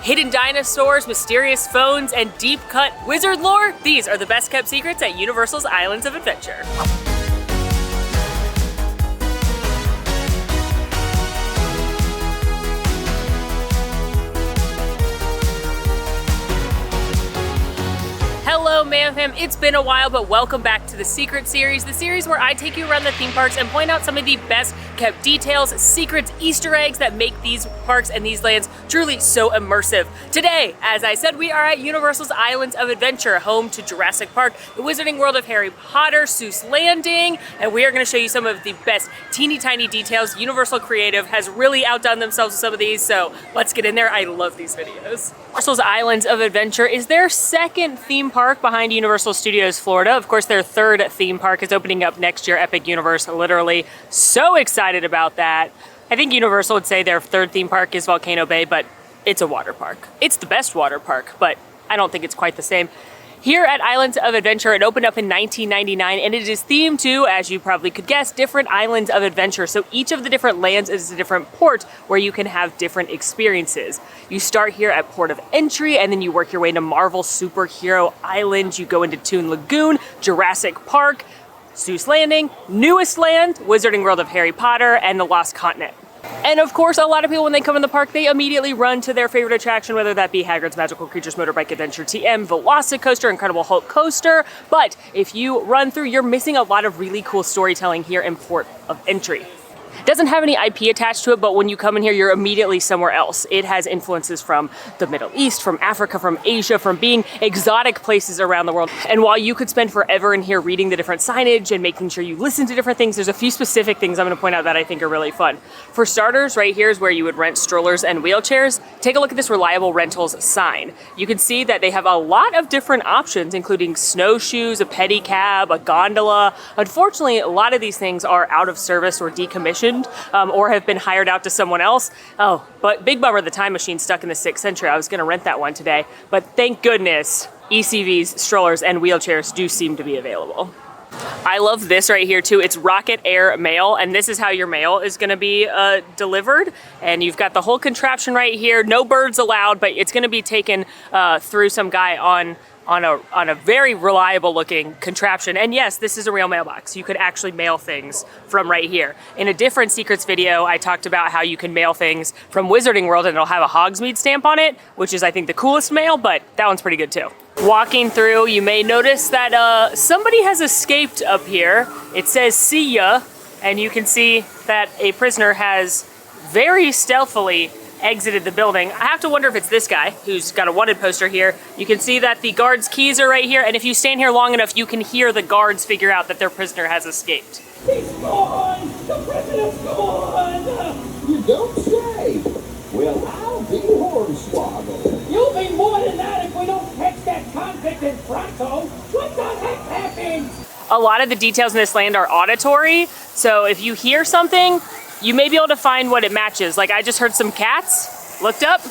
Hidden dinosaurs, mysterious phones, and deep-cut wizard lore? These are the best-kept secrets at Universal's Islands of Adventure. Hello Mayhem, it's been a while, but welcome back to the Secret Series, the series where I take you around the theme parks and point out some of the best kept details, secrets, Easter eggs that make these parks and these lands truly so immersive. Today, as I said, we are at Universal's Islands of Adventure, home to Jurassic Park, the Wizarding World of Harry Potter, Seuss Landing, and we are going to show you some of the best teeny tiny details. Universal Creative has really outdone themselves with some of these, so let's get in there. I love these videos. Universal's Islands of Adventure is their second theme park behind Universal Studios Florida. Of course, their third theme park is opening up next year, Epic Universe, literally. So excited about that. I think Universal would say their third theme park is Volcano Bay, but it's a water park. It's the best water park, but I don't think it's quite the same. Here at Islands of Adventure, it opened up in 1999, and it is themed to, as you probably could guess, different islands of adventure. So each of the different lands is a different port where you can have different experiences. You start here at Port of Entry, and then you work your way to Marvel Superhero Island. You go into Toon Lagoon, Jurassic Park, Seuss Landing, newest land, Wizarding World of Harry Potter, and the Lost Continent. And of course, a lot of people, when they come in the park, they immediately run to their favorite attraction, whether that be Hagrid's Magical Creatures Motorbike Adventure TM, Velocicoaster, Incredible Hulk Coaster. But if you run through, you're missing a lot of really cool storytelling here in Port of Entry. Doesn't have any IP attached to it, but when you come in here, you're immediately somewhere else. It has influences from the Middle East, from Africa, from Asia, from being exotic places around the world. And while you could spend forever in here reading the different signage and making sure you listen to different things, there's a few specific things I'm gonna point out that I think are really fun. For starters, right here is where you would rent strollers and wheelchairs. Take a look at this reliable rentals sign. You can see that they have a lot of different options, including snowshoes, a pedicab, a gondola. Unfortunately, a lot of these things are out of service or decommissioned. Or have been hired out to someone else. Oh, but big bummer, the time machine's stuck in the 6th century. I was gonna rent that one today, but thank goodness ECVs, strollers, and wheelchairs do seem to be available. I love this right here too. It's Rocket Air Mail, and this is how your mail is gonna be delivered. And you've got the whole contraption right here. No birds allowed, but it's gonna be taken through some guy on a very reliable looking contraption. And yes, this is a real mailbox. You could actually mail things from right here. In a different secrets video, I talked about how you can mail things from Wizarding World and it'll have a Hogsmeade stamp on it, which is I think the coolest mail, but that one's pretty good too. Walking through, you may notice that somebody has escaped up here. It says "see ya," and you can see that a prisoner has very stealthily exited the building. I have to wonder if it's this guy who's got a wanted poster here. You can see that the guards' keys are right here, and if you stand here long enough, you can hear the guards figure out that their prisoner has escaped. He's gone! The prisoner's gone! You don't say! Well, I'll be hornswoggled. You'll be more than that if we don't catch that convict in pronto. What the heck happened? A lot of the details in this land are auditory, so if you hear something, you may be able to find what it matches. Like I just heard some cats, looked up,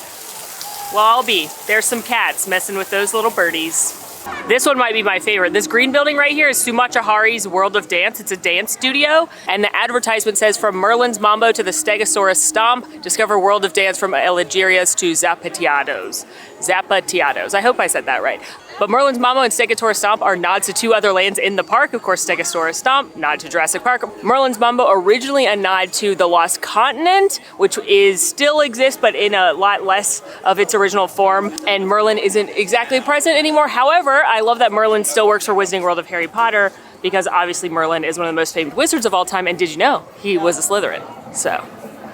well, there's some cats messing with those little birdies. This one might be my favorite. This green building right here is Sumachahari's World of Dance. It's a dance studio, and the advertisement says, from Merlin's Mambo to the Stegosaurus Stomp, discover World of Dance from Elegirias to Zapateados. Zapateados, I hope I said that right. But Merlin's Mambo and Stegosaurus Stomp are nods to two other lands in the park. Of course, Stegosaurus Stomp, nod to Jurassic Park. Merlin's Mambo, originally a nod to the Lost Continent, which still exists, but in a lot less of its original form. And Merlin isn't exactly present anymore. However, I love that Merlin still works for Wizarding World of Harry Potter, because obviously Merlin is one of the most famed wizards of all time. And did you know he was a Slytherin? So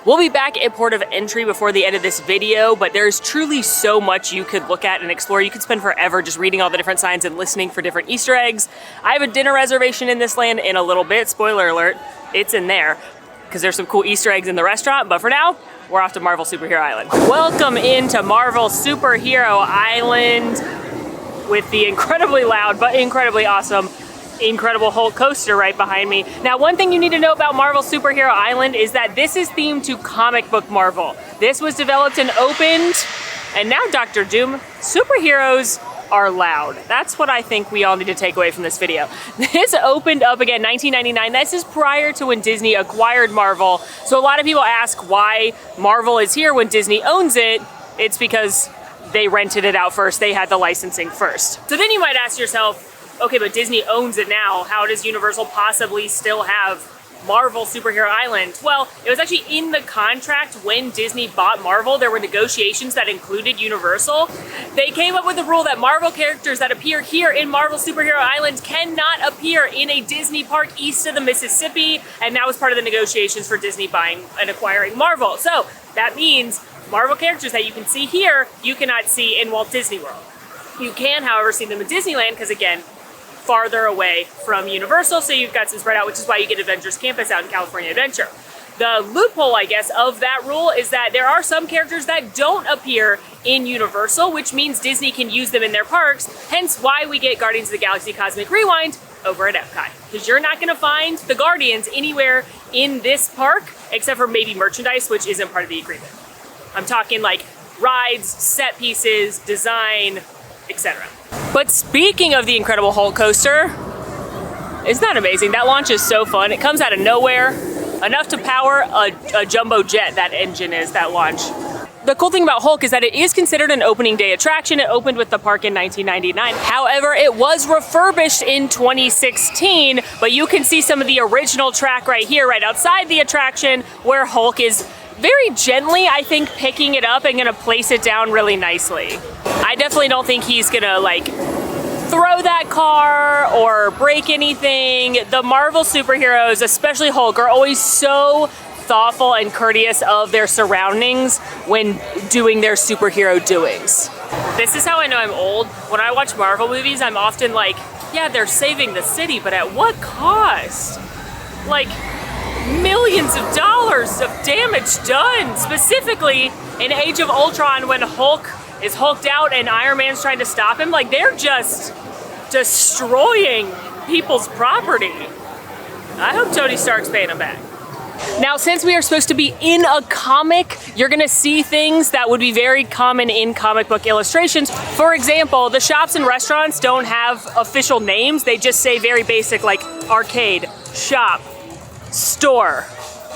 we'll be back at Port of Entry before the end of this video, but there's truly so much you could look at and explore. You could spend forever just reading all the different signs and listening for different Easter eggs. I have a dinner reservation in this land in a little bit. Spoiler alert, it's in there, because there's some cool Easter eggs in the restaurant. But for now, we're off to Marvel Superhero Island. Welcome into Marvel Superhero Island with the incredibly loud but incredibly awesome Incredible Hulk coaster right behind me. Now, one thing you need to know about Marvel Superhero Island is that this is themed to comic book Marvel. This was developed and opened, and now Dr. Doom, superheroes are loud. That's what I think we all need to take away from this video. This opened up again 1999. This is prior to when Disney acquired Marvel. So a lot of people ask why Marvel is here when Disney owns it. It's because they rented it out first. They had the licensing first. So then you might ask yourself, okay, but Disney owns it now. How does Universal possibly still have Marvel Superhero Island? Well, it was actually in the contract when Disney bought Marvel. There were negotiations that included Universal. They came up with a rule that Marvel characters that appear here in Marvel Superhero Island cannot appear in a Disney park east of the Mississippi, and that was part of the negotiations for Disney buying and acquiring Marvel. So that means Marvel characters that you can see here, you cannot see in Walt Disney World. You can, however, see them in Disneyland because, again, farther away from Universal, so you've got some spread out, which is why you get Avengers Campus out in California Adventure. The loophole, I guess, of that rule is that there are some characters that don't appear in Universal, which means Disney can use them in their parks, hence why we get Guardians of the Galaxy Cosmic Rewind over at Epcot. Because you're not going to find the Guardians anywhere in this park, except for maybe merchandise, which isn't part of the agreement. I'm talking like rides, set pieces, design, etc. But speaking of the Incredible Hulk coaster, isn't that amazing? That launch is so fun. It comes out of nowhere, enough to power a jumbo jet, that engine is, that launch. The cool thing about Hulk is that it is considered an opening day attraction. It opened with the park in 1999. However, it was refurbished in 2016, but you can see some of the original track right here, right outside the attraction, where Hulk is very gently, I think, picking it up and gonna place it down really nicely. I definitely don't think he's gonna like throw that car or break anything. The Marvel superheroes, especially Hulk, are always so thoughtful and courteous of their surroundings when doing their superhero doings. This is how I know I'm old. When I watch Marvel movies, I'm often like, yeah, they're saving the city, but at what cost? Like, millions of dollars of damage done. Specifically in Age of Ultron, when Hulk is hulked out and Iron Man's trying to stop him, like they're just destroying people's property. I hope Tony Stark's paying them back. Now, since we are supposed to be in a comic, you're gonna see things that would be very common in comic book illustrations. For example, the shops and restaurants don't have official names. They just say very basic, like arcade, shop, store,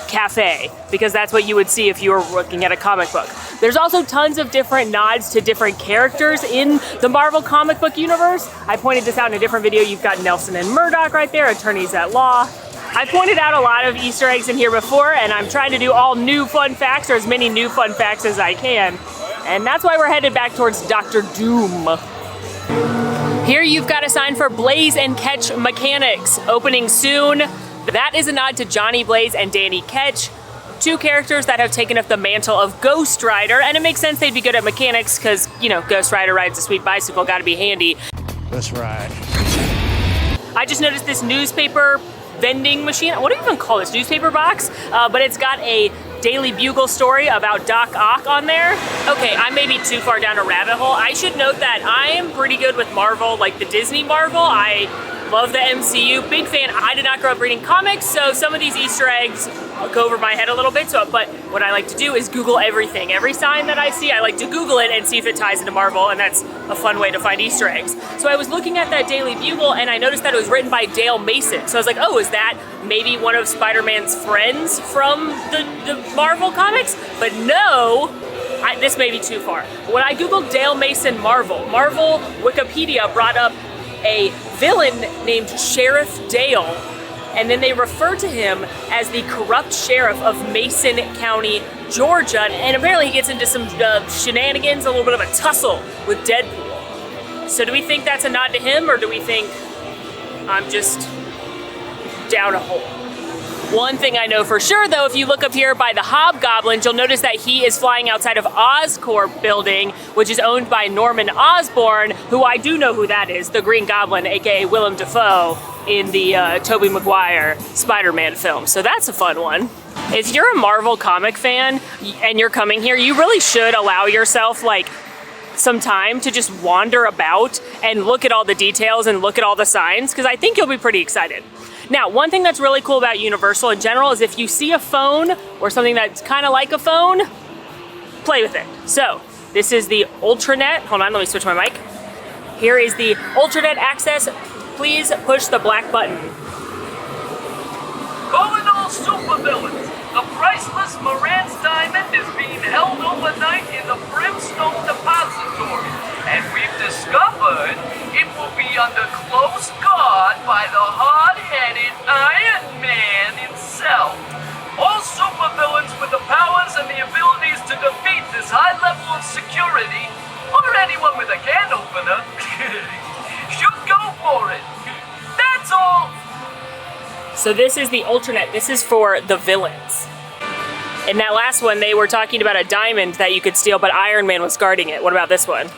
cafe, because that's what you would see if you were looking at a comic book. There's also tons of different nods to different characters in the Marvel comic book universe. I pointed this out in a different video. You've got Nelson and Murdoch right there, attorneys at law. I pointed out a lot of Easter eggs in here before, and I'm trying to do all new fun facts, or as many new fun facts as I can. And that's why we're headed back towards Dr. Doom. Here you've got a sign for Blaze and Ketch Mechanics, opening soon. That is a nod to Johnny Blaze and Danny Ketch, two characters that have taken up the mantle of Ghost Rider, and it makes sense they'd be good at mechanics because, you know, Ghost Rider rides a sweet bicycle, gotta be handy. Let's ride. I just noticed this newspaper vending machine. What do you even call this? Newspaper box? But it's got a Daily Bugle story about Doc Ock on there. Okay, I may be too far down a rabbit hole. I should note that I am pretty good with Marvel, like the Disney Marvel. I love the MCU, big fan. I did not grow up reading comics, so some of these Easter eggs go over my head a little bit. But what I like to do is Google everything. Every sign that I see, I like to Google it and see if it ties into Marvel, and that's a fun way to find Easter eggs. So I was looking at that Daily Bugle, and I noticed that it was written by Dale Mason. So I was like, oh, is that maybe one of Spider-Man's friends from the Marvel comics? But no, this may be too far. When I Googled Dale Mason Marvel Wikipedia brought up a villain named Sheriff Dale, and then they refer to him as the corrupt sheriff of Mason County, Georgia, and apparently he gets into some shenanigans, a little bit of a tussle with Deadpool. So do we think that's a nod to him, or do we think I'm just down a hole? One thing I know for sure, though, if you look up here by the Hobgoblins, you'll notice that he is flying outside of Oscorp building, which is owned by Norman Osborn, who I do know who that is, the Green Goblin, aka Willem Dafoe, in the Tobey Maguire Spider-Man film. So that's a fun one. If you're a Marvel comic fan and you're coming here, you really should allow yourself like some time to just wander about and look at all the details and look at all the signs, because I think you'll be pretty excited. Now, one thing that's really cool about Universal in general is if you see a phone or something that's kind of like a phone, play with it. So this is the Ultranet. Hold on, let me switch my mic. Here is the Ultranet access. Please push the black button. Calling all supervillains. The priceless Marantz diamond is being held overnight in the Brimstone Depository. under close guard by the hard-headed Iron Man himself. All supervillains with the powers and the abilities to defeat this high level of security, or anyone with a can opener, should go for it. That's all. So this is the alternate. This is for the villains. In that last one, they were talking about a diamond that you could steal, but Iron Man was guarding it. What about this one?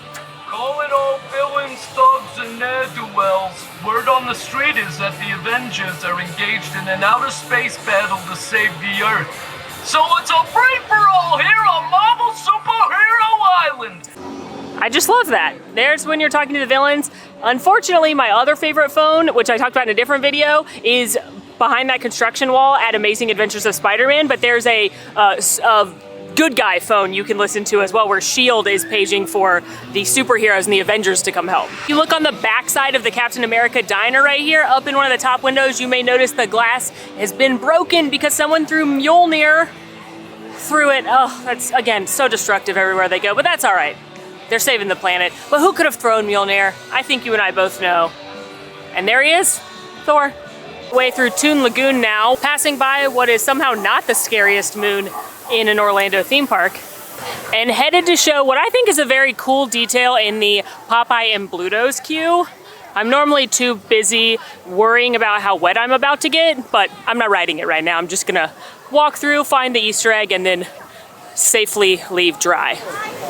Calling all villains, thugs, and ne'er-do-wells. Word on the street is that the Avengers are engaged in an outer space battle to save the Earth. So it's a free-for-all here on Marvel Superhero Island. I just love that. There's when you're talking to the villains. Unfortunately, my other favorite phone, which I talked about in a different video, is behind that construction wall at Amazing Adventures of Spider-Man, but there's a good guy phone you can listen to as well, where S.H.I.E.L.D. is paging for the superheroes and the Avengers to come help. You look on the back side of the Captain America diner right here, up in one of the top windows, you may notice the glass has been broken because someone threw Mjolnir through it. Oh, that's, again, so destructive everywhere they go, but that's all right. They're saving the planet. But who could have thrown Mjolnir? I think you and I both know. And there he is, Thor. Way through Toon Lagoon now, passing by what is somehow not the scariest moon in an Orlando theme park, and headed to show what I think is a very cool detail in the Popeye and Bluto's queue. I'm normally too busy worrying about how wet I'm about to get, but I'm not riding it right now. I'm just gonna walk through, find the Easter egg, and then safely leave dry.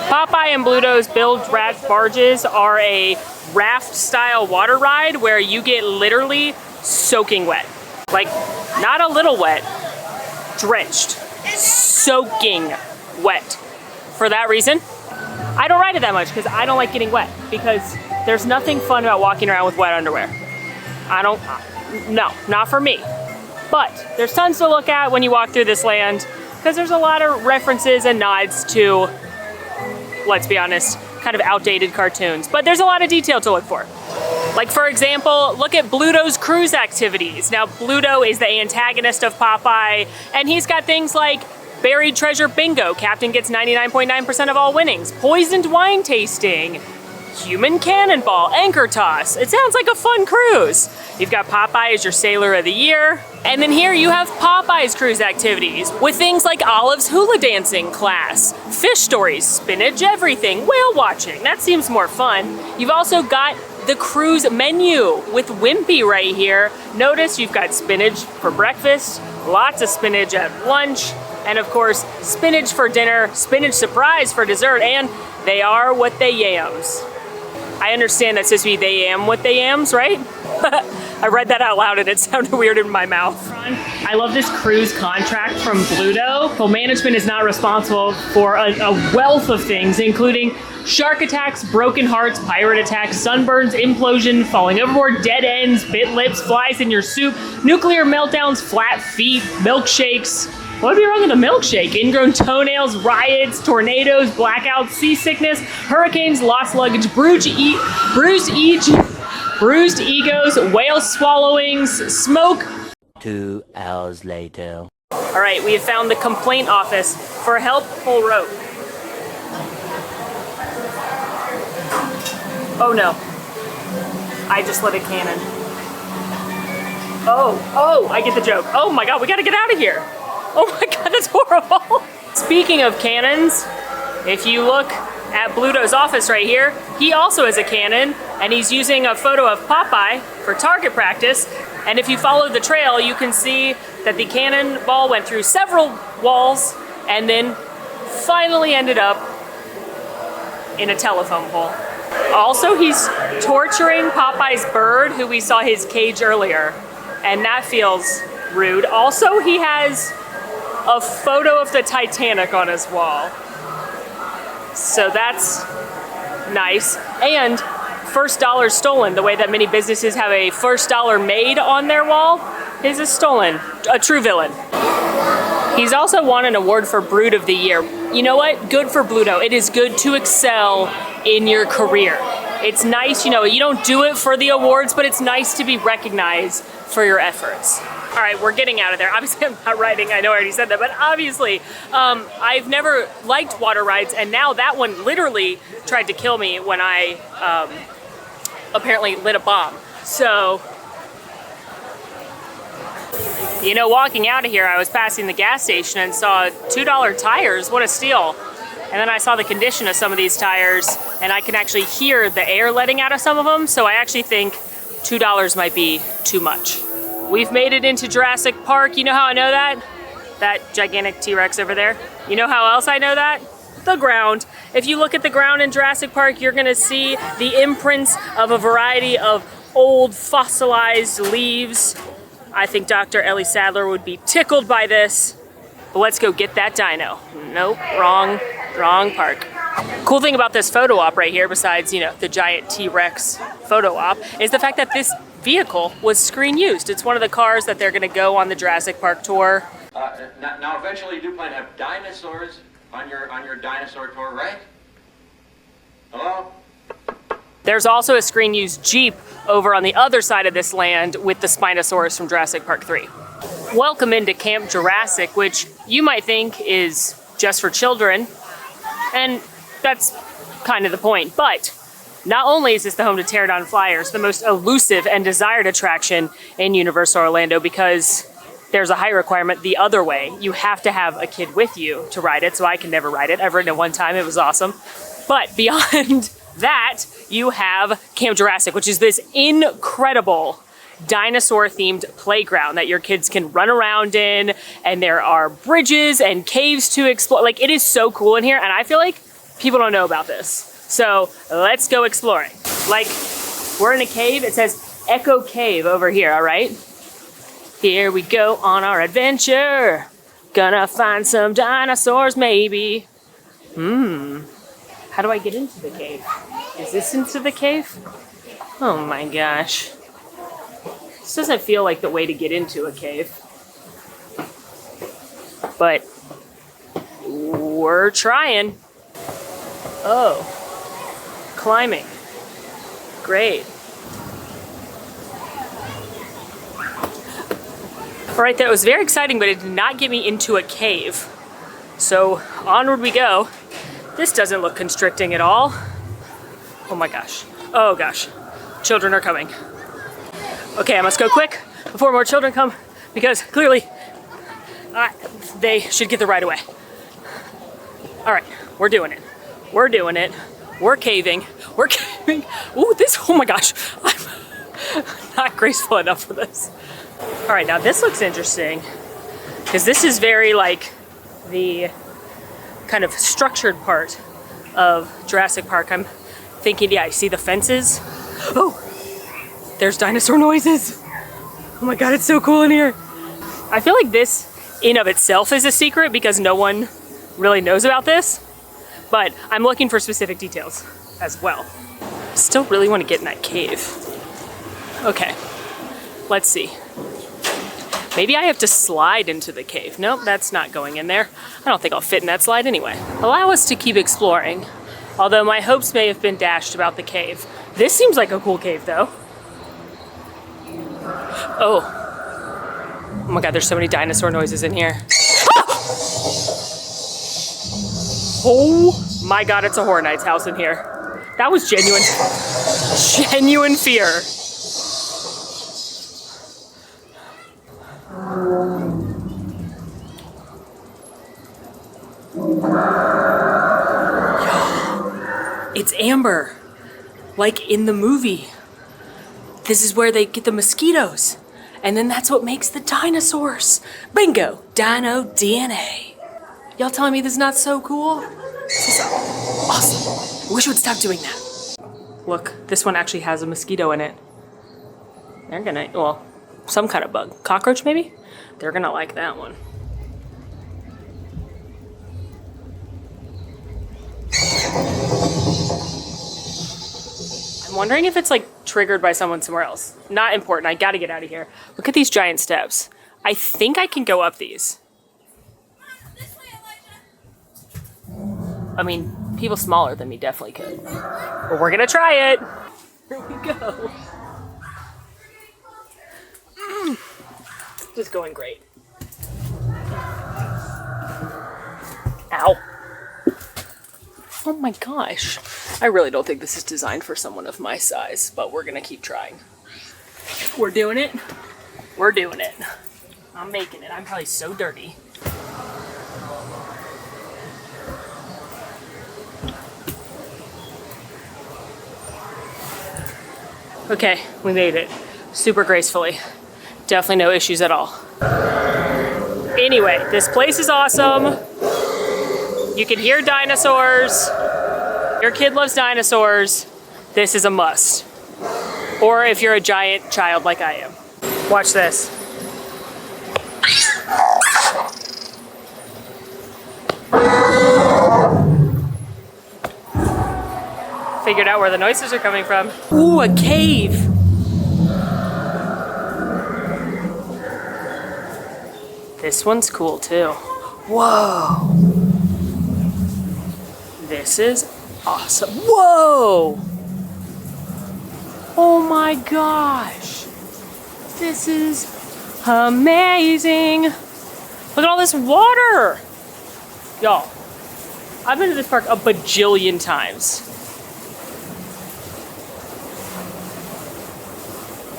Popeye and Bluto's Build Rat Barges are a raft-style water ride where you get literally soaking wet. Like, not a little wet, drenched, soaking wet. For that reason, I don't ride it that much because I don't like getting wet, because there's nothing fun about walking around with wet underwear. No, not for me. But there's tons to look at when you walk through this land, because there's a lot of references and nods to, let's be honest, kind of outdated cartoons. But there's a lot of detail to look for. Like, for example, look at Bluto's cruise activities. Now, Bluto is the antagonist of Popeye, and he's got things like buried treasure bingo. Captain gets 99.9% of all winnings. Poisoned wine tasting. Human cannonball. Anchor toss. It sounds like a fun cruise. You've got Popeye as your Sailor of the Year. And then here you have Popeye's cruise activities with things like Olive's hula dancing class, fish stories, spinach everything, whale watching. That seems more fun. You've also got the cruise menu with Wimpy right here. Notice you've got spinach for breakfast, lots of spinach at lunch, and of course, spinach for dinner, spinach surprise for dessert, and they are what they yams. I understand that's supposed to be they am what they yams, right? I read that out loud and it sounded weird in my mouth. I love this cruise contract from Bluto. Well, management is not responsible for a wealth of things, including shark attacks, broken hearts, pirate attacks, sunburns, implosion, falling overboard, dead ends, bit lips, flies in your soup, nuclear meltdowns, flat feet, milkshakes. What would be wrong with a milkshake? Ingrown toenails, riots, tornadoes, blackouts, seasickness, hurricanes, lost luggage, bruised egos, whale swallowings, smoke. 2 hours later. All right, we have found the complaint office. For help, pull rope. Oh no. I just lit a cannon. Oh, I get the joke. Oh my God, we gotta get out of here. Oh my God, that's horrible. Speaking of cannons, if you look at Bluto's office right here, he also has a cannon, and he's using a photo of Popeye for target practice. And if you follow the trail, you can see that the cannonball went through several walls and then finally ended up in a telephone pole. Also, he's torturing Popeye's bird, who we saw his cage earlier, and that feels rude. Also, he has a photo of the Titanic on his wall. So that's nice. And first dollar stolen, the way that many businesses have a first dollar made on their wall, his is stolen. A true villain. He's also won an award for Brood of the Year. You know what? Good for Bluto. It is good to excel in your career. It's nice, you know, you don't do it for the awards, but it's nice to be recognized for your efforts. All right, we're getting out of there. Obviously, I'm not riding. I know I already said that, but obviously, I've never liked water rides, and now that one literally tried to kill me when I apparently lit a bomb. So, you know, walking out of here, I was passing the gas station and saw $2 tires. What a steal. And then I saw the condition of some of these tires, and I can actually hear the air letting out of some of them. So I actually think $2 might be too much. We've made it into Jurassic Park. You know how I know that? That gigantic T-Rex over there. You know how else I know that? The ground. If you look at the ground in Jurassic Park, you're gonna see the imprints of a variety of old fossilized leaves. I think Dr. Ellie Sadler would be tickled by this. But let's go get that dino. Nope, wrong park. Cool thing about this photo op right here, besides, you know, the giant T-Rex photo op, is the fact that this vehicle was screen used. It's one of the cars that they're gonna go on the Jurassic Park tour. Now eventually you do plan to have dinosaurs on your dinosaur tour, right? Hello? There's also a screen used Jeep over on the other side of this land with the Spinosaurus from Jurassic Park 3. Welcome into Camp Jurassic, which you might think is just for children, and that's kind of the point. But not only is this the home to Pterodon Flyers, the most elusive and desired attraction in Universal Orlando, because there's a height requirement the other way. You have to have a kid with you to ride it, so I can never ride it. I've ridden it one time, it was awesome. But beyond that, you have Camp Jurassic, which is this incredible dinosaur-themed playground that your kids can run around in, and there are bridges and caves to explore. Like, it is so cool in here, and I feel like people don't know about this. So let's go exploring. Like, we're in a cave. It says Echo Cave over here, all right? Here we go on our adventure. Gonna find some dinosaurs, maybe. How do I get into the cave? Is this into the cave? Oh my gosh. This doesn't feel like the way to get into a cave. But we're trying. Oh, climbing. Great. All right, that was very exciting, but it did not get me into a cave. So onward we go. This doesn't look constricting at all. Oh my gosh. Oh gosh. Children are coming. Okay, I must go quick before more children come, because clearly they should get the right of way. All right, we're doing it. We're doing it. We're caving. We're caving. Ooh, oh my gosh. I'm not graceful enough for this. All right, now this looks interesting, because this is very like the kind of structured part of Jurassic Park. I'm thinking, yeah, you see the fences? Oh, there's dinosaur noises. Oh my God, it's so cool in here. I feel like this in of itself is a secret because no one really knows about this, but I'm looking for specific details as well. Still really want to get in that cave. Okay, let's see. Maybe I have to slide into the cave. Nope, that's not going in there. I don't think I'll fit in that slide anyway. Allow us to keep exploring, although my hopes may have been dashed about the cave. This seems like a cool cave though. Oh my God, there's so many dinosaur noises in here. Ah! Oh my God, it's a Horror Nights house in here. That was genuine fear. It's Amber, like in the movie. This is where they get the mosquitoes, and then that's what makes the dinosaurs. Bingo, dino DNA. Y'all telling me this is not so cool? This is awesome. I wish we would stop doing that. Look, this one actually has a mosquito in it. They're gonna, well, some kind of bug. Cockroach maybe? They're gonna like that one. I'm wondering if it's like triggered by someone somewhere else. Not important, I gotta get out of here. Look at these giant steps. I think I can go up these. I mean, people smaller than me definitely could. But we're gonna try it. Here we go. Just going great. Ow. Oh my gosh. I really don't think this is designed for someone of my size, but we're gonna keep trying. We're doing it. We're doing it. I'm making it. I'm probably so dirty. Okay, we made it. Super gracefully. Definitely no issues at all. Anyway, this place is awesome. You can hear dinosaurs. Your kid loves dinosaurs. This is a must. Or if you're a giant child like I am. Watch this. Figured out where the noises are coming from. Ooh, a cave. This one's cool too. Whoa. This is awesome. Whoa. Oh my gosh. This is amazing. Look at all this water. Y'all, I've been to this park a bajillion times.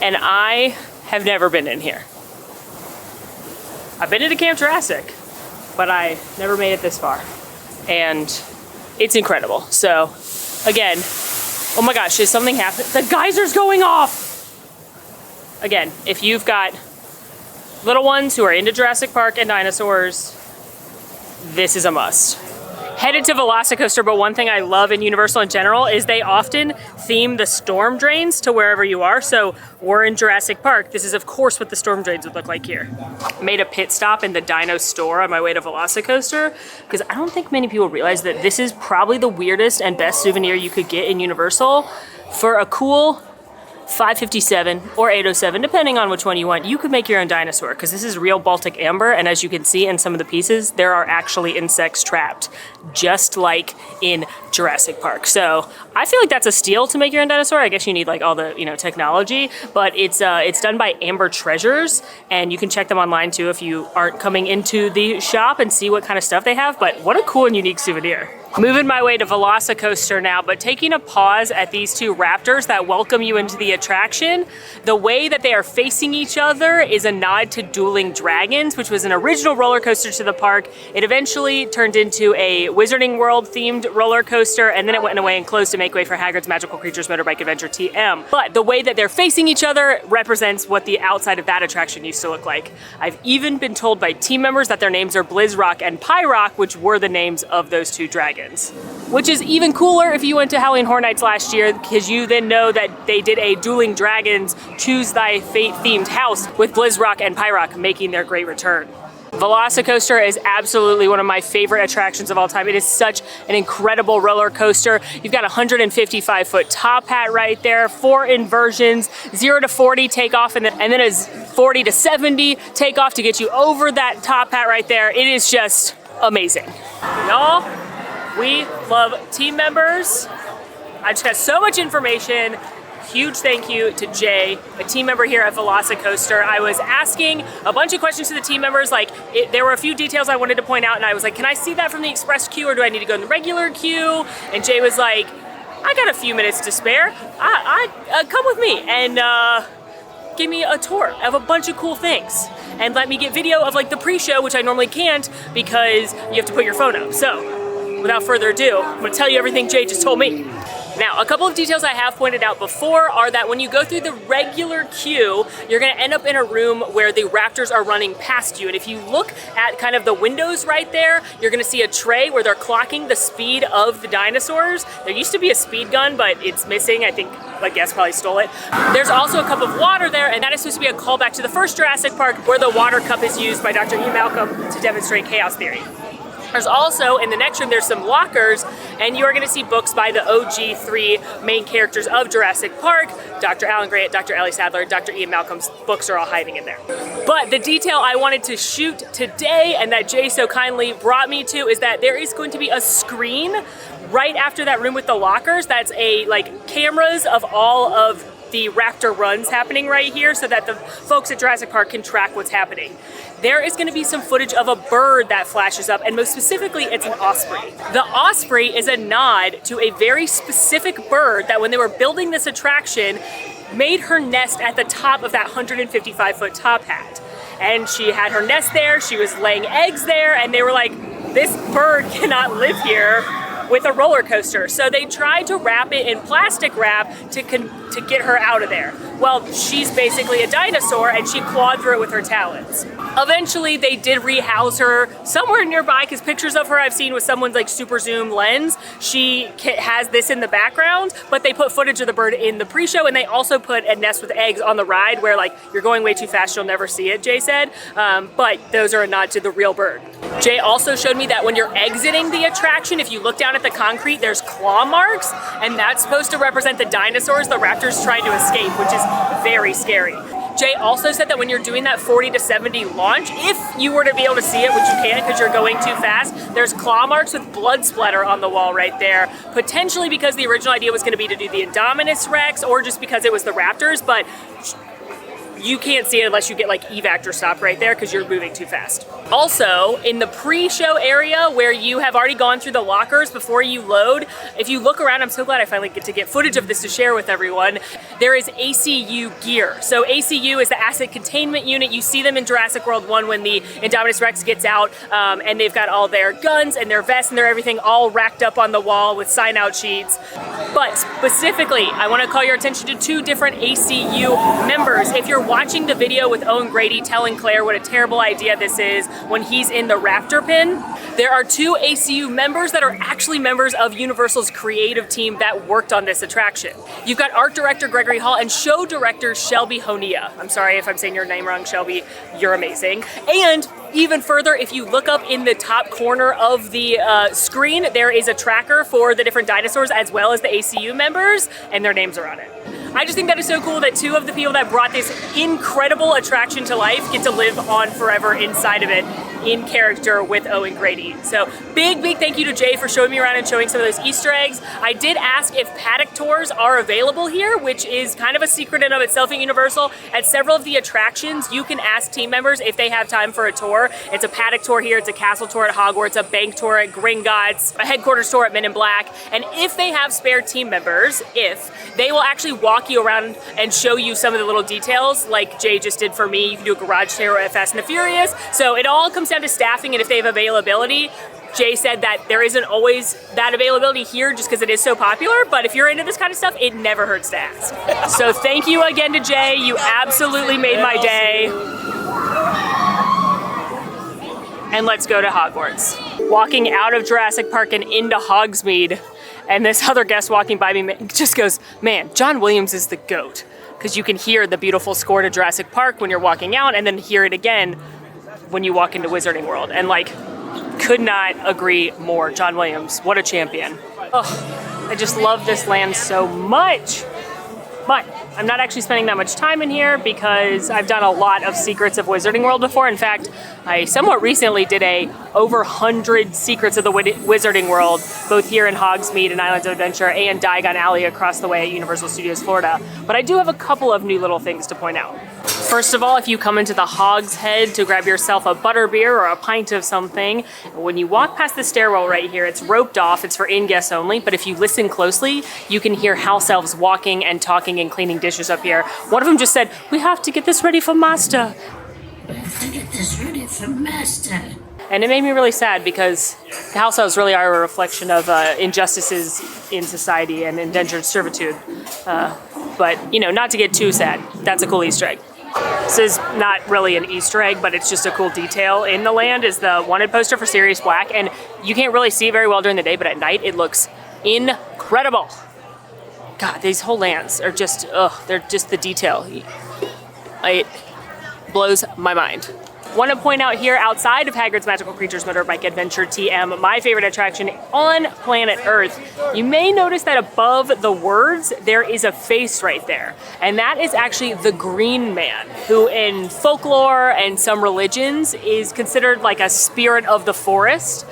And I have never been in here. I've been into Camp Jurassic, but I never made it this far. And it's incredible. So, again, oh my gosh, is something happening? The geyser's going off! Again, if you've got little ones who are into Jurassic Park and dinosaurs, this is a must. Headed to Velocicoaster, but one thing I love in Universal in general is they often theme the storm drains to wherever you are. So we're in Jurassic Park. This is of course what the storm drains would look like here. Made a pit stop in the dino store on my way to Velocicoaster because I don't think many people realize that this is probably the weirdest and best souvenir you could get in Universal for a cool $5.57 or $8.07, depending on which one you want. You could make your own dinosaur because this is real Baltic amber, and as you can see in some of the pieces, there are actually insects trapped, just like in Jurassic Park. So I feel like that's a steal to make your own dinosaur. I guess you need like all the technology, but it's done by Amber Treasures, and you can check them online too if you aren't coming into the shop and see what kind of stuff they have. But what a cool and unique souvenir. Moving my way to Velocicoaster now, but taking a pause at these two raptors that welcome you into the attraction. The way that they are facing each other is a nod to Dueling Dragons, which was an original roller coaster to the park. It eventually turned into a Wizarding World themed roller coaster, and then it went away and closed to make way for Hagrid's Magical Creatures Motorbike Adventure TM. But the way that they're facing each other represents what the outside of that attraction used to look like. I've even been told by team members that their names are Blizzrock and Pyrock, which were the names of those two dragons. Which is even cooler if you went to Halloween Horror Nights last year, because you then know that they did a Dueling Dragons Choose Thy Fate themed house with Blizzrock and Pyrock making their great return. Velocicoaster is absolutely one of my favorite attractions of all time. It is such an incredible roller coaster. You've got a 155-foot top hat right there, 4 inversions, 0 to 40 takeoff, and then a 40 to 70 takeoff to get you over that top hat right there. It is just amazing. Y'all, we love team members. I just got so much information. Huge thank you to Jay, a team member here at Velocicoaster. I was asking a bunch of questions to the team members. There were a few details I wanted to point out, and I was like, can I see that from the express queue, or do I need to go in the regular queue? And Jay was like, I got a few minutes to spare. Come with me and give me a tour of a bunch of cool things. And let me get video of like the pre-show, which I normally can't because you have to put your phone up. So, without further ado, I'm gonna tell you everything Jay just told me. Now, a couple of details I have pointed out before are that when you go through the regular queue, you're gonna end up in a room where the raptors are running past you. And if you look at kind of the windows right there, you're gonna see a tray where they're clocking the speed of the dinosaurs. There used to be a speed gun, but it's missing. I think my guest probably stole it. There's also a cup of water there, and that is supposed to be a callback to the first Jurassic Park, where the water cup is used by Dr. E. Malcolm to demonstrate chaos theory. There's also, in the next room, there's some lockers, and you are going to see books by the OG 3 main characters of Jurassic Park. Dr. Alan Grant, Dr. Ellie Sattler, Dr. Ian Malcolm's books are all hiding in there. But the detail I wanted to shoot today, and that Jay so kindly brought me to, is that there is going to be a screen right after that room with the lockers. That's cameras of all of the raptor runs happening right here so that the folks at Jurassic Park can track what's happening. There is going to be some footage of a bird that flashes up, and most specifically, it's an osprey. The osprey is a nod to a very specific bird that when they were building this attraction, made her nest at the top of that 155-foot top hat. And she had her nest there, she was laying eggs there, and they were like, this bird cannot live here with a roller coaster. So they tried to wrap it in plastic wrap to get her out of there. Well, she's basically a dinosaur and she clawed through it with her talons. Eventually they did rehouse her somewhere nearby, because pictures of her I've seen with someone's like super zoom lens. She has this in the background, but they put footage of the bird in the pre-show, and they also put a nest with eggs on the ride where like, you're going way too fast, you'll never see it, Jay said. But those are a nod to the real bird. Jay also showed me that when you're exiting the attraction, if you look down at the concrete, there's claw marks, and that's supposed to represent the dinosaurs the raptors trying to escape, which is very scary. Jay also said that when you're doing that 40 to 70 launch, if you were to be able to see it, which you can't because you're going too fast, there's claw marks with blood splatter on the wall right there, potentially because the original idea was going to be to do the Indominus Rex, or just because it was the raptors, but you can't see it unless you get like evac or stop right there because you're moving too fast. Also, in the pre-show area where you have already gone through the lockers before you load, if you look around, I'm so glad I finally get to get footage of this to share with everyone, there is ACU gear. So ACU is the Asset Containment Unit. You see them in Jurassic World 1 when the Indominus Rex gets out, and they've got all their guns and their vests and their everything all racked up on the wall with sign-out sheets. But specifically, I want to call your attention to two different ACU members. If you're watching the video with Owen Grady telling Claire what a terrible idea this is when he's in the raptor pen, there are two ACU members that are actually members of Universal's creative team that worked on this attraction. You've got art director Gregory Hall and show director Shelby Honea. I'm sorry if I'm saying your name wrong, Shelby, you're amazing. And even further, if you look up in the top corner of the screen, there is a tracker for the different dinosaurs as well as the ACU members, and their names are on it. I just think that is so cool that two of the people that brought this incredible attraction to life get to live on forever inside of it in character with Owen Grady. So big thank you to Jay for showing me around and showing some of those Easter eggs. I did ask if paddock tours are available here, which is kind of a secret in of itself at Universal. At several of the attractions, you can ask team members if they have time for a tour. It's a paddock tour here, it's a castle tour at Hogwarts, a bank tour at Gringotts, a headquarters tour at Men in Black. And if they have spare team members, they will actually walk you around and show you some of the little details like Jay just did for me. You can do a garage tour at Fast and the Furious. So it all comes down to staffing and if they have availability. Jay said that there isn't always that availability here just because it is so popular, but if you're into this kind of stuff, it never hurts to ask. So thank you again to Jay. You absolutely made my day. And let's go to Hogwarts. Walking out of Jurassic Park and into Hogsmeade, and this other guest walking by me just goes, man, John Williams is the GOAT. Because you can hear the beautiful score to Jurassic Park when you're walking out, and then hear it again when you walk into Wizarding World. And like, could not agree more. John Williams, what a champion. Oh, I just love this land so much. But I'm not actually spending that much time in here because I've done a lot of Secrets of Wizarding World before. In fact, I somewhat recently did over 100 Secrets of the Wizarding World, both here in Hogsmeade and Islands of Adventure and Diagon Alley across the way at Universal Studios Florida. But I do have a couple of new little things to point out. First of all, if you come into the Hog's Head to grab yourself a butterbeer or a pint of something, when you walk past the stairwell right here, it's roped off, it's for in-guests only, but if you listen closely, you can hear house elves walking and talking and cleaning dishes up here. One of them just said, "We have to get this ready for Master." We have to get this ready for Master. And it made me really sad because the house elves really are a reflection of injustices in society and indentured servitude. But, you know, not to get too sad, that's a cool Easter egg. This is not really an Easter egg, but it's just a cool detail in the land is the wanted poster for Sirius Black. And you can't really see it very well during the day, but at night it looks incredible. God, these whole lands are just, they're just the detail. It blows my mind. Want to point out here outside of Hagrid's Magical Creatures Motorbike Adventure TM, my favorite attraction on planet Earth, you may notice that above the words, there is a face right there. And that is actually the Green Man, who in folklore and some religions is considered like a spirit of the forest.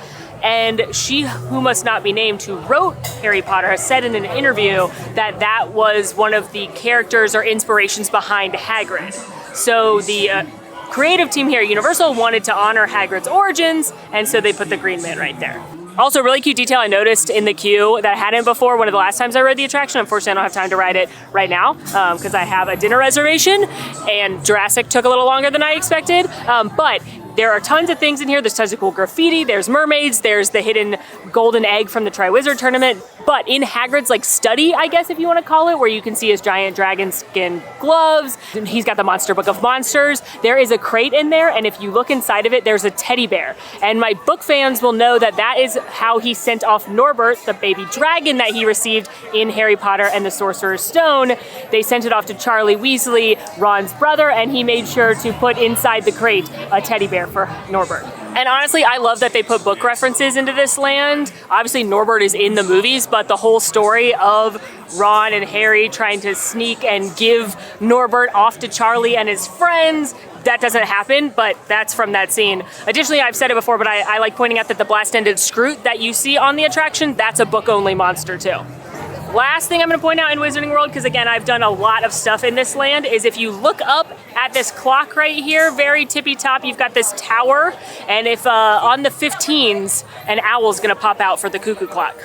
And she, who must not be named, who wrote Harry Potter, has said in an interview that that was one of the characters or inspirations behind Hagrid. So the creative team here at Universal wanted to honor Hagrid's origins, and so they put the Green Man right there. Also, really cute detail I noticed in the queue that I hadn't before one of the last times I rode the attraction. Unfortunately, I don't have time to ride it right now because I have a dinner reservation, and Jurassic took a little longer than I expected. But there are tons of things in here. There's tons of cool graffiti. There's mermaids. There's the hidden golden egg from the Triwizard Tournament. But in Hagrid's like study, I guess if you want to call it, where you can see his giant dragon skin gloves, he's got the Monster Book of Monsters. There is a crate in there, and if you look inside of it, there's a teddy bear. And my book fans will know that that is how he sent off Norbert, the baby dragon that he received in Harry Potter and the Sorcerer's Stone. They sent it off to Charlie Weasley, Ron's brother, and he made sure to put inside the crate a teddy bear for Norbert. And honestly, I love that they put book references into this land. Obviously, Norbert is in the movies, but the whole story of Ron and Harry trying to sneak and give Norbert off to Charlie and his friends, that doesn't happen, but that's from that scene. Additionally, I've said it before, but I like pointing out that the blast-ended Scroot that you see on the attraction, that's a book-only monster too. Last thing I'm going to point out in Wizarding World, because again, I've done a lot of stuff in this land, is if you look up at this clock right here, very tippy top, you've got this tower, and if on the 15s, an owl's going to pop out for the cuckoo clock.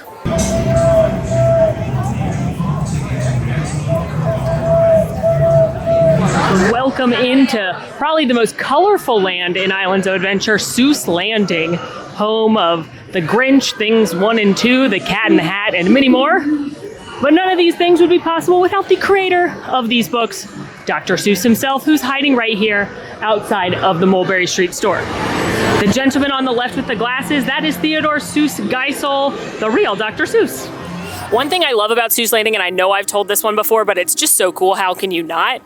Welcome into probably the most colorful land in Islands of Adventure, Seuss Landing, home of The Grinch, Things 1 and 2, The Cat in the Hat, and many more. But none of these things would be possible without the creator of these books, Dr. Seuss himself, who's hiding right here outside of the Mulberry Street store. The gentleman on the left with the glasses, that is Theodore Seuss Geisel, the real Dr. Seuss. One thing I love about Seuss Landing, and I know I've told this one before, but it's just so cool, how can you not,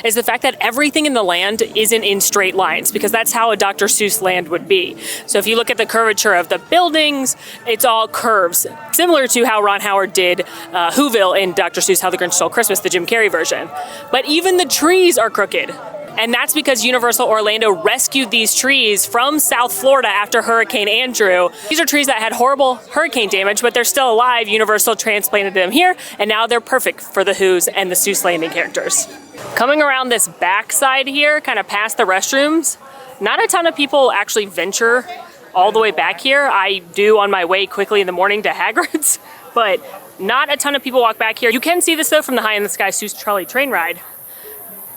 is the fact that everything in the land isn't in straight lines, because that's how a Dr. Seuss land would be. So if you look at the curvature of the buildings, it's all curves, similar to how Ron Howard did Whoville in Dr. Seuss How the Grinch Stole Christmas, the Jim Carrey version. But even the trees are crooked. And that's because Universal Orlando rescued these trees from South Florida after Hurricane Andrew. These are trees that had horrible hurricane damage, but they're still alive. Universal transplanted them here, and now they're perfect for the Who's and the Seuss Landing characters. Coming around this back side here, kind of past the restrooms, not a ton of people actually venture all the way back here. I do on my way quickly in the morning to Hagrid's, but not a ton of people walk back here. You can see this though from the High in the Sky Seuss Trolley train ride.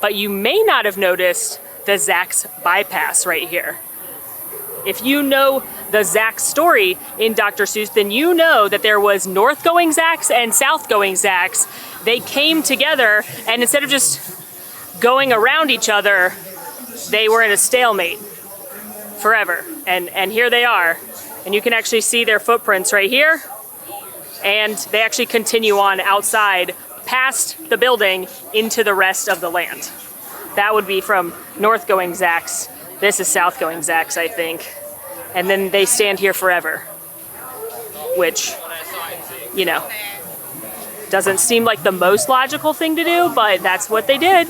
But you may not have noticed the Zack's bypass right here. If you know the Zack story in Dr. Seuss, then you know that there was north-going Zacks and south-going Zacks. They came together, and instead of just going around each other, they were in a stalemate forever. And here they are. And you can actually see their footprints right here. And they actually continue on outside past the building into the rest of the land. That would be from north-going Zacks. This is south-going Zacks, I think. And then they stand here forever, which, you know, doesn't seem like the most logical thing to do, but that's what they did.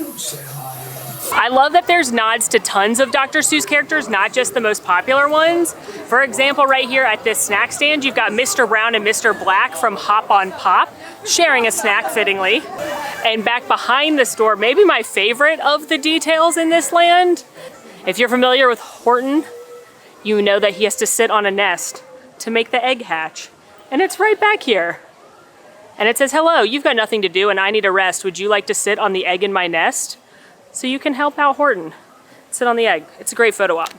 I love that there's nods to tons of Dr. Seuss characters, not just the most popular ones. For example, right here at this snack stand, you've got Mr. Brown and Mr. Black from Hop on Pop sharing a snack fittingly. And back behind the store, maybe my favorite of the details in this land. If you're familiar with Horton, you know that he has to sit on a nest to make the egg hatch. And it's right back here. And it says, "Hello, you've got nothing to do and I need a rest. Would you like to sit on the egg in my nest?" So you can help out Horton. Sit on the egg. It's a great photo op.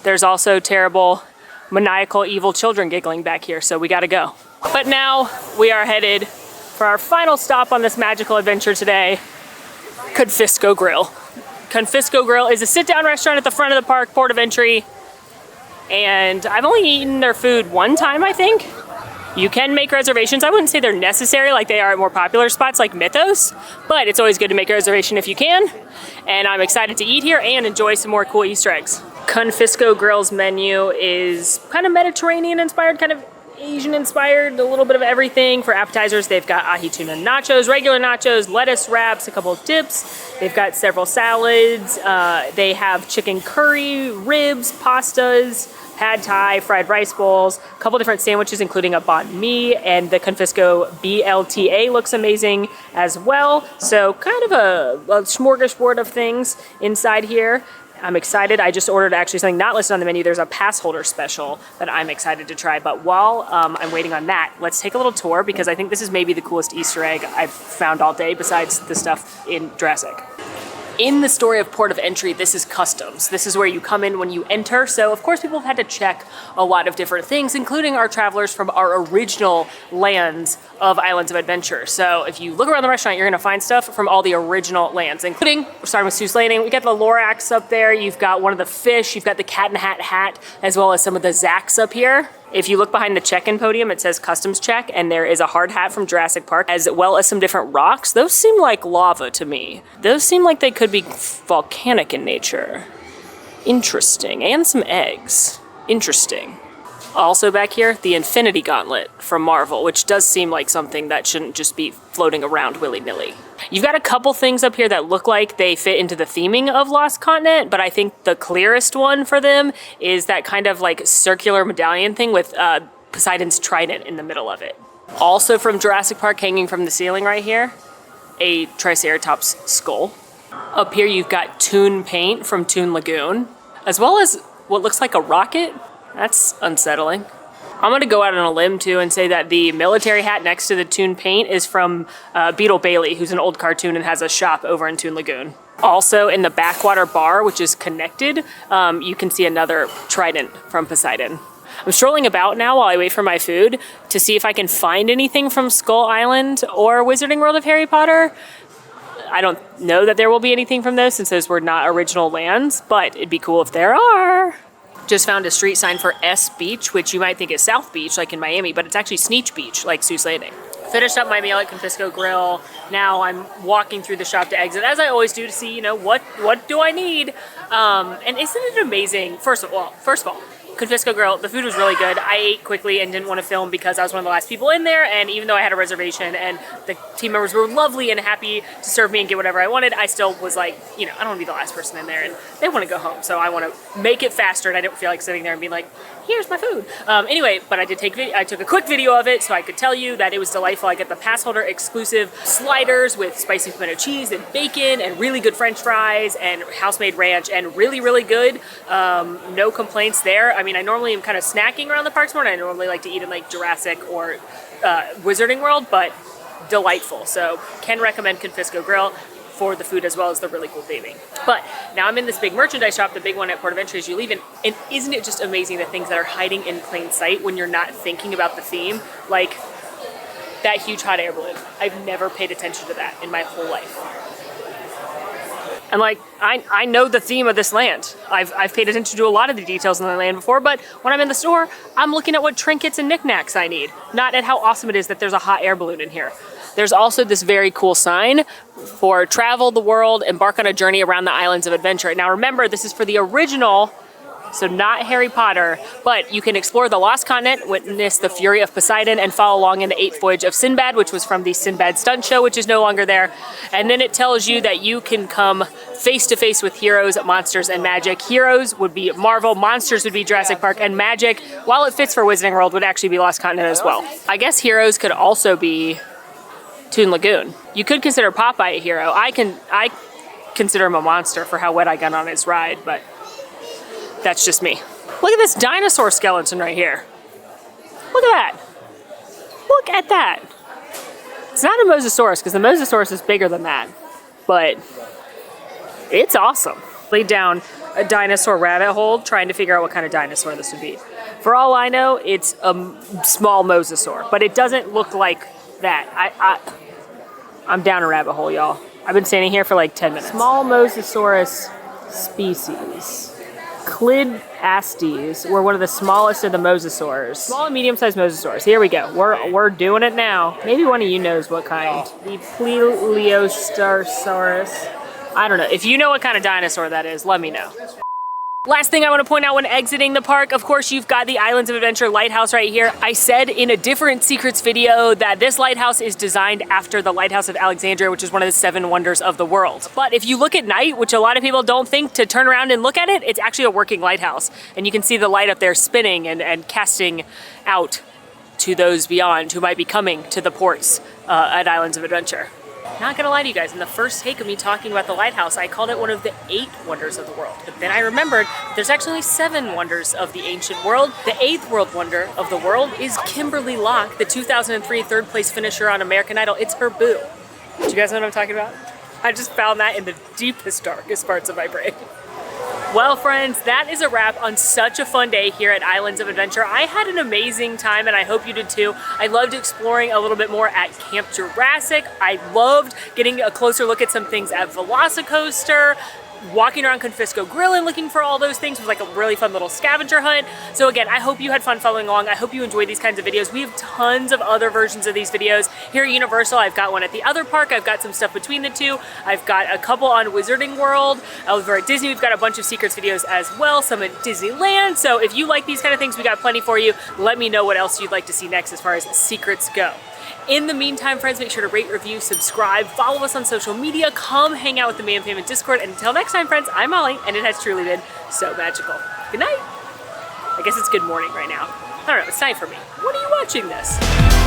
There's also terrible, maniacal, evil children giggling back here, so we gotta go. But now we are headed for our final stop on this magical adventure today, Confisco Grill. Confisco Grill is a sit-down restaurant at the front of the park, port of entry, and I've only eaten their food one time, I think. You can make reservations. I wouldn't say they're necessary like they are at more popular spots like Mythos, but it's always good to make a reservation if you can. And I'm excited to eat here and enjoy some more cool Easter eggs. Confisco Grill's menu is kind of Mediterranean inspired, kind of Asian inspired, a little bit of everything. For appetizers, they've got ahi tuna nachos, regular nachos, lettuce wraps, a couple of dips. They've got several salads. They have chicken curry, ribs, pastas, pad thai, fried rice bowls, a couple different sandwiches, including a banh mi, and the Confisco BLTA looks amazing as well. So kind of a smorgasbord of things inside here. I'm excited. I just ordered actually something not listed on the menu. There's a pass holder special that I'm excited to try. But while I'm waiting on that, let's take a little tour because I think this is maybe the coolest Easter egg I've found all day besides the stuff in Jurassic. In the story of Port of Entry, this is customs. This is where you come in when you enter. So of course people have had to check a lot of different things, including our travelers from our original lands of Islands of Adventure. So if you look around the restaurant, you're gonna find stuff from all the original lands, including, we're starting with Seuss Landing. We got the Lorax up there. You've got one of the fish. You've got the Cat in Hat hat, as well as some of the Zacks up here. If you look behind the check-in podium, it says customs check, and there is a hard hat from Jurassic Park, as well as some different rocks. Those seem like lava to me. Those seem like they could be volcanic in nature. Interesting. And some eggs. Interesting. Also back here, the Infinity Gauntlet from Marvel, which does seem like something that shouldn't just be floating around willy-nilly. You've got a couple things up here that look like they fit into the theming of Lost Continent, but I think the clearest one for them is that kind of like circular medallion thing with Poseidon's trident in the middle of it. Also from Jurassic Park, hanging from the ceiling right here, a Triceratops skull. Up here you've got Toon paint from Toon Lagoon, as well as what looks like a rocket. That's unsettling. I'm gonna go out on a limb too and say that the military hat next to the Toon paint is from Beetle Bailey, who's an old cartoon and has a shop over in Toon Lagoon. Also in the backwater bar, which is connected, you can see another trident from Poseidon. I'm strolling about now while I wait for my food to see if I can find anything from Skull Island or Wizarding World of Harry Potter. I don't know that there will be anything from those since those were not original lands, but it'd be cool if there are. Just found a street sign for S Beach, which you might think is South Beach, like in Miami, but it's actually Sneech Beach, like Seuss Landing. Finished up my meal at Confisco Grill. Now I'm walking through the shop to exit, as I always do, to see, you know, what do I need? And isn't it amazing? First of all, Confisco Grill, the food was really good. I ate quickly and didn't want to film because I was one of the last people in there, and even though I had a reservation and the team members were lovely and happy to serve me and get whatever I wanted, I still was like, you know, I don't want to be the last person in there, and they want to go home, so I want to make it faster, and I don't feel like sitting there and being like, here's my food. Anyway, but I took a quick video of it so I could tell you that it was delightful. I got the pass holder exclusive sliders with spicy pimento cheese and bacon and really good French fries and house-made ranch and really, really good. No complaints there. I mean, I normally am kind of snacking around the parks more, and I normally like to eat in like Jurassic or Wizarding World, but delightful. So can recommend Confisco Grill for the food as well as the really cool theming. But now I'm in this big merchandise shop, the big one at Port of Entry as you leave, and isn't it just amazing the things that are hiding in plain sight when you're not thinking about the theme? Like that huge hot air balloon. I've never paid attention to that in my whole life. And like, I know the theme of this land. I've paid attention to a lot of the details in the land before, but when I'm in the store, I'm looking at what trinkets and knickknacks I need, not at how awesome it is that there's a hot air balloon in here. There's also this very cool sign for travel the world, embark on a journey around the Islands of Adventure. Now remember, this is for the original, so not Harry Potter, but you can explore the Lost Continent, witness the fury of Poseidon, and follow along in the 8th voyage of Sinbad, which was from the Sinbad stunt show, which is no longer there. And then it tells you that you can come face to face with heroes, monsters, and magic. Heroes would be Marvel, monsters would be Jurassic Park, and magic, while it fits for Wizarding World, would actually be Lost Continent as well. I guess heroes could also be Toon Lagoon. You could consider Popeye a hero. I consider him a monster for how wet I got on his ride, but that's just me. Look at this dinosaur skeleton right here. Look at that. Look at that. It's not a Mosasaurus because the Mosasaurus is bigger than that, but it's awesome. Laid down a dinosaur rabbit hole trying to figure out what kind of dinosaur this would be. For all I know, it's a small mosasaur, but it doesn't look like that. I'm down a rabbit hole, y'all. I've been standing here for like 10 minutes. Small Mosasaurus species. Clidastes were one of the smallest of the mosasaurs. Small and medium-sized mosasaurs. Here we go. We're doing it now. Maybe one of you knows what kind. The Plesiosaurus. I don't know. If you know what kind of dinosaur that is, let me know. Last thing I want to point out when exiting the park, of course, you've got the Islands of Adventure lighthouse right here. I said in a different secrets video that this lighthouse is designed after the Lighthouse of Alexandria, which is one of the 7 wonders of the world. But if you look at night, which a lot of people don't think to turn around and look at it, it's actually a working lighthouse. And you can see the light up there spinning and casting out to those beyond who might be coming to the ports at Islands of Adventure. Not gonna lie to you guys, in the first take of me talking about the lighthouse, I called it one of the 8 wonders of the world. But then I remembered there's actually only 7 wonders of the ancient world. The 8th world wonder of the world is Kimberly Locke, the 2003 third place finisher on American Idol. It's her boo. Do you guys know what I'm talking about? I just found that in the deepest, darkest parts of my brain. Well, friends, that is a wrap on such a fun day here at Islands of Adventure. I had an amazing time, and I hope you did too. I loved exploring a little bit more at Camp Jurassic. I loved getting a closer look at some things at Velocicoaster. Walking around Confisco Grill and looking for all those things was like a really fun little scavenger hunt. So again, I hope you had fun following along. I hope you enjoyed these kinds of videos. We have tons of other versions of these videos here at Universal. I've got one at the other park. I've got some stuff between the two. I've got a couple on Wizarding World. Over at Disney, we've got a bunch of secrets videos as well, some at Disneyland. So if you like these kind of things, we got plenty for you. Let me know what else you'd like to see next as far as secrets go. In the meantime, friends, make sure to rate, review, subscribe, follow us on social media, come hang out with the Man Fam in Discord, and until next time, friends, I'm Molly, and it has truly been so magical. Good night. I guess it's good morning right now. I don't know, it's night for me. When are you watching this?